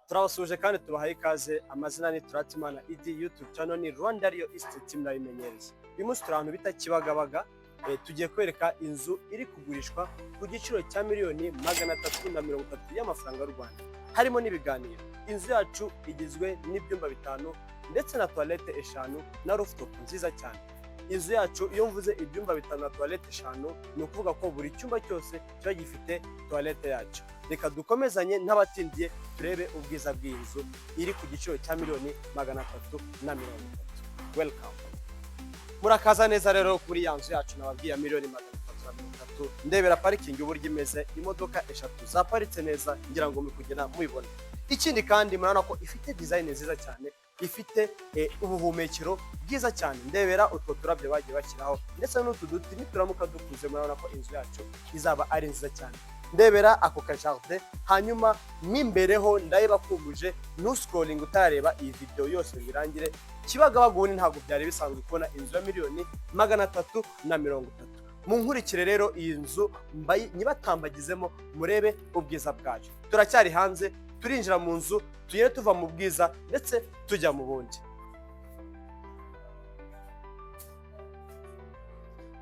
turabasuje kandi tubahaye ikaze. Amazina ni Turatimana Idi, YouTube channel ni Rwanda Real Estate Team nabimenyereza. Uyu munsi turi ahantu bita Kibagabaga, tugiye kwereka inzu iri kugurishwa ku giciro cya miliyoni 330 y'amafaranga y'u Rwanda. Harimo n'ibiganiro. Inzu yacu igizwe n'ibyumba 5 ndetse na toilette 5 na rooftop nziza cyane. Inzu yacu iyo mvuze ibyumba 5 na toilette 5 ni ukuvuga ko buri cyumba cyose kiba gifite toilette yacu. Reka dukomezanye n'abatindiye turebe ubwiza bw'inzu iri ku giciro cya miliyoni 330. Welcome. Murakaza neza rero kuri ya nzu yacu nababwiye miliyoni 330. Ndebera parking uburyo imeze, imodoka 3 zaparitse neza ngira ngo mukugena mubibona. Ikindi kandi murabona ko ifite design nziza cyane, ifite ubuhumekero bwiza cyane. Ndebera utwo turabyo bagiye bashyiraho ndetse n'utu duti nituramuka dukuze murabona ko inzu yacu izaba ari nziza cyane. Ndebera ako ka jardin, hanyuma mwimbereho ndayibakumuje scrolling utareba iyi video yose birangire. Kibagabaga ubundi ntabwo byari bisanzwe kubona inzu ya miliyoni 330. Munkurikire rero iyi nzu nyibatambagizemo murebe ubwiza bwayo. Turacyari hanze, turinjira mu nzu, tugiye tuva mu bwiza ndetse tujya mu bundi.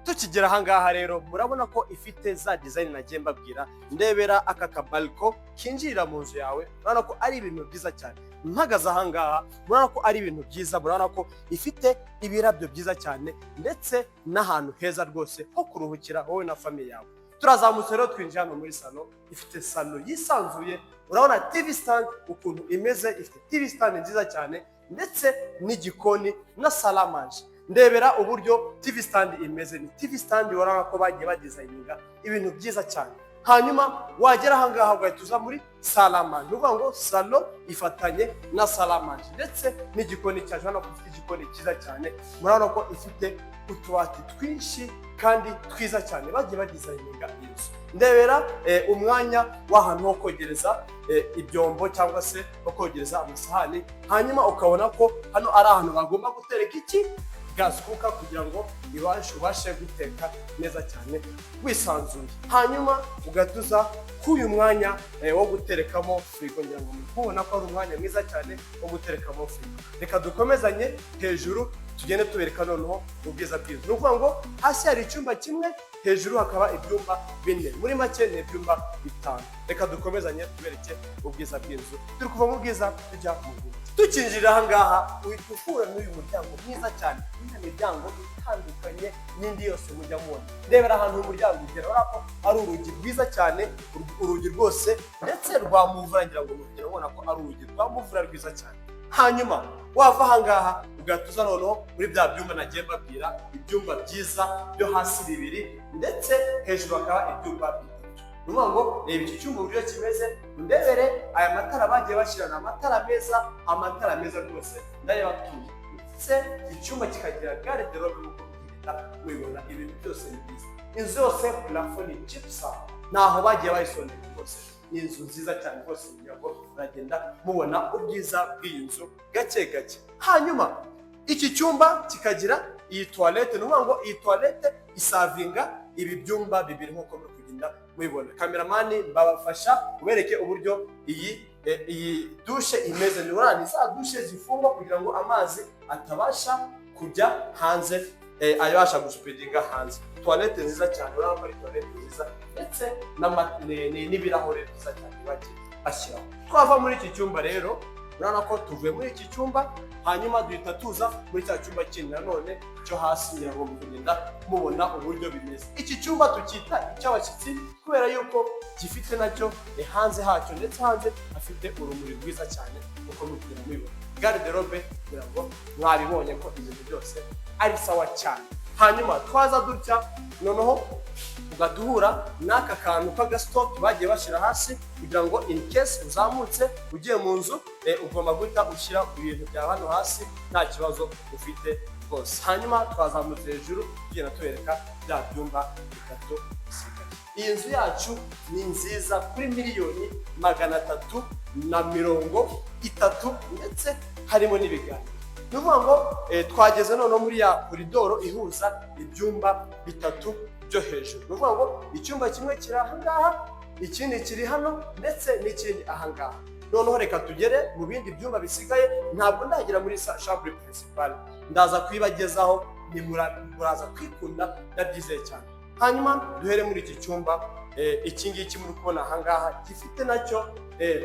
Tukigera ahangaha rero murabona ko ifite za design nagiye mbabwira. Ndebera aka kabalko kinjirira mu nzu yawe, murabona ko ari ibintu byiza cyane. Mpagaze ahangaha murabona ko ari ibintu byiza, murabona ko ifite ibirabyo byiza cyane ndetse n'ahantu heza rwose ho kuruhukira wowe na family yawe. Turazamutse rero twinjira hano muri salo. Ifite salo yisanzuye, urabona TV stand ukuntu imeze, ifite TV stand nziza cyane ndetse n'igikoni na salamanje. Ndebera uburyo TV stand imeze, ni TV stand urabona ko bagiye badesigninga ibintu byiza cyane. Hanyuma wagera ahangaha ugahita uza muri salamanje, uvuga ngo salo ifatanye na salamanje ndetse n'igikoni cyaje. Hano kufite igikoni cyiza cyane, murabona ko ifite utubati twinshi kandi twiza cyane bagiye badesigninga inzu. Ndebera umwanya w'ahantu ho kogereza ibyombo cyangwa se ho kogereza amasahani. Hanyuma ukabona ko hano ari ahantu bagomba gutereka iki gas cooker kugira ngo ubashe guteka neza cyane wisanzuye. Hanyuma ugatuza k'uyu mwanya wo guterekamo frigo, ngira ngo mubona ko ari umwanya mwiza cyane wo guterekamo frigo. Reka dukomezanye hejuru tugende tubereka noneho ubwiza bw'inzu. Nukuvuga ngo hasi hari icyumba kimwe, hejuru hakaba ibyumba 4, muri make ni ibyumba 5. Reka dukomezanye tubereke ubwiza bw'inzu. Turi kuva mu bwiza tujya mu bundi. Tukinjira ahangaha uhita uhura n'uyu muryango mwiza cyane. Iyi miryango itandukanye n'indi yose mujya mubona. Ndebera ahantu umuryango ugera, urako ari urugi rwiza cyane, urugi rwose ndetse rwa muvura, ngira ngo mugera ubona ko ari urugi rwa muvura rwiza cyane. Hanyuma wava ahangaha ugatuza noneho muri bya byumba nagiye mbabwira, ibyumba byiza byo hasi 2 ndetse hejuru hakaba ibyumba 3. Nuvuga ngo reba iki cyumba uburyo kimeze. Ndebere aya matara bagiye bashyirana amatara meza rwose ndareba tuye. Ndetse icyumba kikagira garde-robe nk'uko mugenda mubibona, ibintu byose ni byiza. Inzu yose plafond ni gypsum, naho bagiye bayisondeka rwose. Ni inzu nziza cyane rwose, kugira ngo uragenda mubona ubwiza bw'iyi nzu gake gake. Hanyuma iki cyumba kikagira iyi toilette, nuvuga ngo iyi toilette isavinga ibi byumba 2 nk'uko muri kugenda mubibona. Kameramani babafasha ubereke uburyo iyi dushe imeze. Ni za dushe zifungwa kugira ngo amazi atabasha kujya hanze, ayabasha guspreadinga hanze. Toilette nziza cyane, urabona ko ari toilette nziza ndetse n'ibirahure byiza cyane bagiye bashyiraho. Twava muri iki cyumba rero urabona ko tuvuye muri iki cyumba, hanyuma duhita tuza muri cya cyumba kindi nanone cyo hasi, ngira ngo mugenda mubona uburyo bimeze. Iki cyumba tukita icy'abashyitsi kubera yuko gifite nacyo hanze hacyo, ndetse hanze hafite urumuri rwiza cyane uko mugenda mubibona. Garde-robe kugira ngo mwabibonye ko ibintu byose ari sawa cyane. Hanyuma twaza dutya noneho ugaduhura n'aka kantu k'agastock bagiye bashyira hasi kugira ngo in case uzamutse ugiye mu nzu ugomba guhita ushyira ibintu bya hano hasi nta kibazo ufite rwose. Hanyuma twazamutse hejuru tugenda tubereka bya byumba 3 bisigaye. Iyi nzu yacu ni nziza kuri miliyoni 330 ndetse harimo n'ibiganiro. Nuvuga ngo twageze noneho muri ya koridoro ihuza ibyumba 3 byo hejuru. Nuvuga ngo icyumba kimwe kiri ahangaha, ikindi kiri hano ndetse n'ikindi ahangaha. noneho reka tugere mu bindi byumba bisigaye. Ntabwo ndagera muri chambre principale, ndaza kwibagezaho, ni muraza kwikunda, ndabyizeye cyane. Hanyuma duhere muri iki cyumba. Iki ngiki muri kubona ahangaha gifite nacyo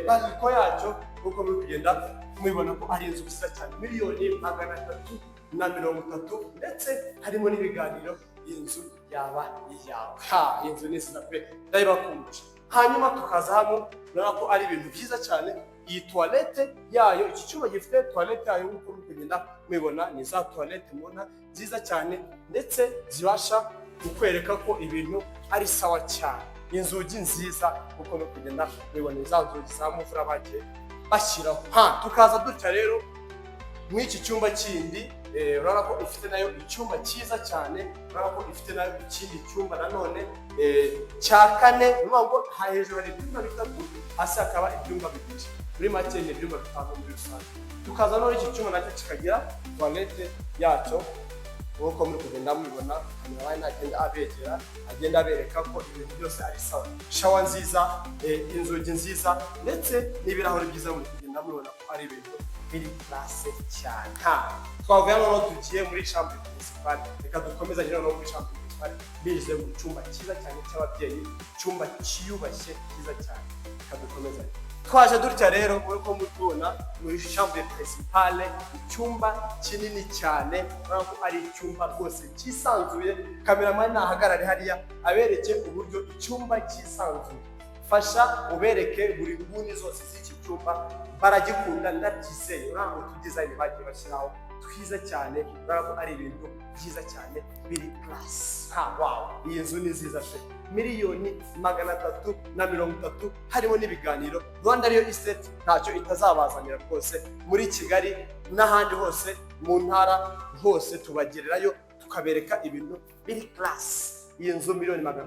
baliko yacyo, kuko muri kugenda mubibona ko ari inzu nziza cyane, $330,000, ndetse harimo n'ibiganiro. Inzu yaba iyawe. Inzu ni nziza pe, ndayibakundisha. Hanyuma tukaza hano, urabona ko ari ibintu byiza cyane. Iyi toilette yayo, iki cyumba gifite toilette yayo, nk'uko muri kugenda mubibona, ni za toilette mubona nziza cyane, ndetse zibasha kukwereka ko ibintu ari sawa cyane. Inzugi nziza, kuko muri kugenda mubibona za nzugi za mufura bagiye bashyiraho. Tukaza dutya rero muri iki cyumba kindi. Urabona ko ifite nayo icyumba cyiza cyane, urabona ko ifite nayo ikindi cyumba nanone cya kane. Urumva ngo hejuru hari ibyumba 3, hasi hakaba ibyumba 2. Muri make ni ibyumba 5 muri rusange. Tukaza no iki cyumba nacyo kikagira toilette yacyo, nk'uko muri kugenda mubibona. Kamera nagenda abegera, agenda abereka ko ibintu byose ari sawa. Shower nziza, inzugi nziza, ndetse n'ibirahuri byiza. Muri kugenda mubibona ko ari ibintu biri classe cyane. Twavuye hano tugiye muri chambre principale. Reka dukomeza rero no muri chambre principale, bize mu cyumba cyiza cyane cy'ababyeyi, cyumba cyiyubashye cyiza cyane. Reka dukomeza. Twaje dutya rero, uko mutubona muri chambre principale, icyumba kinini cyane. Urabona ko ari icyumba rwose cyisanzuye. Cameraman nahagarare hariya abereke uburyo icyumba cyisanzuye. Fasha ubereke buri nguni zose z'iki cyumba, baragikunda, ndabyizeye. Urabona ko design bagiye bashyiraho twiza cyane, urabona ko ari ibintu byiza cyane biri class. Wow, iyi nzu ni nziza pe, $330,000, harimo n'ibiganiro. Rwanda Real Estate ntacyo itazabazanira rwose, muri Kigali n'ahandi hose mu ntara hose tubagererayo, tukabereka ibintu biri class. Iyi nzu $330,000,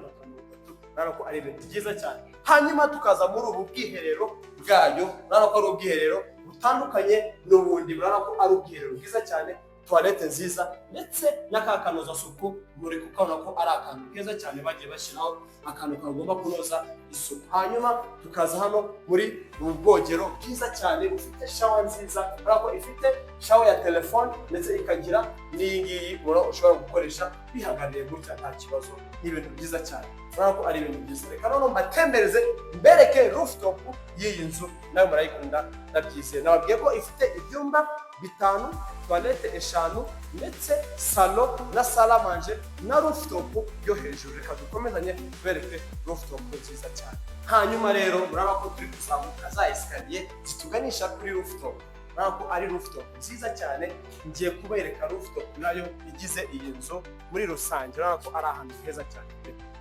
urabona ko ari ibintu byiza cyane. Hanyuma tukaza muri ubu bwiherero bwayo. Urabona ko ari ubwiherero butandukanye n'ubundi, urabona ko ari ubwiherero bwiza cyane, toilette nziza, ndetse n'akakanoza suku. Muri kukabona ko ari akantu keza cyane bagiye bashyiraho, akantu kagomba kunoza isuku. Hanyuma tukaza hano muri ubu bwogero bwiza cyane, bufite shower nziza. Urabona ko ifite shower ya telefone, ndetse ikagira n'iyi ngiyi ushobora gukoresha bihagarariye gutya nta kibazo. Ni ibintu byiza cyane, urabona ko ari ibintu byiza. Reka noneho mbatembereze mbereke rooftop y'iyi nzu, nawe murayikunda, ndabyizeye. Nababwiye ko ifite ibyumba 5, toilette 5, ndetse salon na salle à manger na rooftop yo hejuru. Reka dukomezanye tubereke rooftop nziza cyane. Hanyuma rero murabona ko turi kuzamuka za escalier zituganisha kuri rooftop. Urabona ko ari rooftop nziza cyane. Ngiye kubereka rooftop nayo igize iyi nzu muri rusange. Urabona ko ari ahantu heza cyane.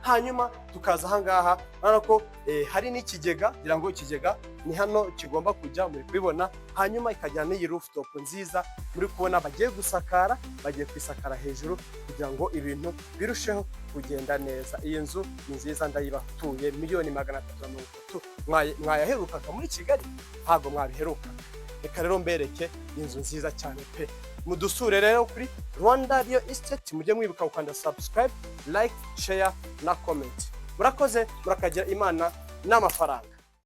Hanyuma tukaza ahangaha, urabona ko hari n'ikigega, ngira ngo ikigega ni hano kigomba kujya, muri kubibona. Hanyuma ikajyana n'iyi rooftop nziza muri kubona, bagiye gusakara, bagiye kwisakara hejuru kugira ngo ibintu birusheho kugenda neza. Iyi nzu ni nziza, ndayibatuye, $330,000. Mwayaherukaga muri Kigali? Ntabwo mwabiherukaga. Reka rero mbereke inzu nziza cyane pe. Mudusure rero kuri Rwanda Real Estate, mujye mwibuka gukanda subscribe, like, share na comment. Murakoze, murakagira Imana n'amafaranga.